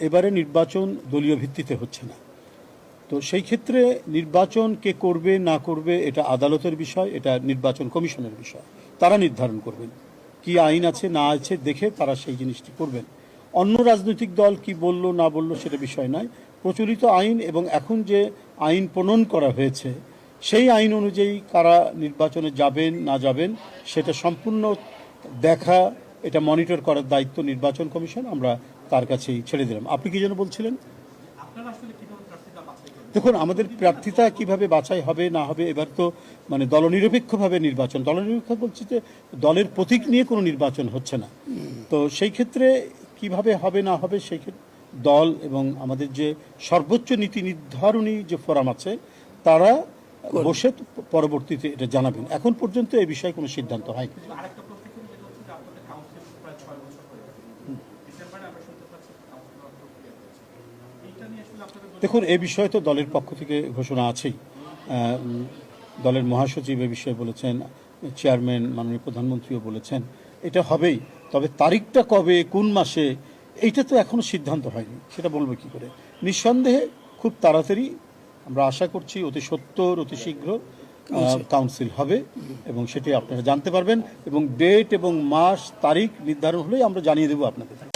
এবারে নির্বাচন দলীয় ভিত্তিতে হচ্ছে না। তো সেই ক্ষেত্রে নির্বাচন কে করবে না করবে এটা আদালতের বিষয়, এটা নির্বাচন কমিশনের বিষয়। তারা নির্ধারণ করবেন কি আইন আছে না আছে দেখে তারা সেই জিনিসটি করবেন। অন্য রাজনৈতিক দল কি বলল না বলল সেটা বিষয় নয়। প্রচলিত আইন এবং এখন যে আইন প্রণয়ন করা হয়েছে সেই আইন অনুযায়ী কারা নির্বাচনে যাবেন না যাবেন সেটা সম্পূর্ণ দেখা, এটা মনিটর করার দায়িত্ব নির্বাচন কমিশন। আমরা তার কাছেই ছেড়ে দিলাম। আপনি কি যেন বলছিলেন? দেখুন, আমাদের প্রার্থিতা কিভাবে বাছাই হবে না হবে এবার তো মানে দলনিরপেক্ষভাবে নির্বাচন, দলনিরপেক্ষ বলছি যে দলের প্রতীক নিয়ে কোনো নির্বাচন হচ্ছে না। তো সেই ক্ষেত্রে কিভাবে হবে না হবে সেই ক্ষেত্রে দল এবং আমাদের যে সর্বোচ্চ নীতি নির্ধারণী যে ফোরাম আছে তারা বসে পরবর্তীতে এটা জানাবেন। এখন পর্যন্ত এই বিষয়ে কোনো সিদ্ধান্ত হয়নি। দেখুন, এ বিষয়ে তো দলের পক্ষ থেকে ঘোষণা আছেই। দলের মহাসচিব এ বিষয়ে বলেছেন, চেয়ারম্যান মাননীয় প্রধানমন্ত্রীও বলেছেন এটা হবেই। তবে তারিখটা কবে কোন মাসে এইটা তো এখনো সিদ্ধান্ত হয়নি, সেটা বলবো কি করে। নিঃসন্দেহে খুব তাড়াতাড়ি আমরা আশা করছি অতি সত্বর অতি শীঘ্র কাউন্সিল হবে এবং সেটি আপনারা জানতে পারবেন এবং ডেট এবং মাস তারিখ নির্ধারণ হলেই আমরা জানিয়ে দেবো আপনাদের।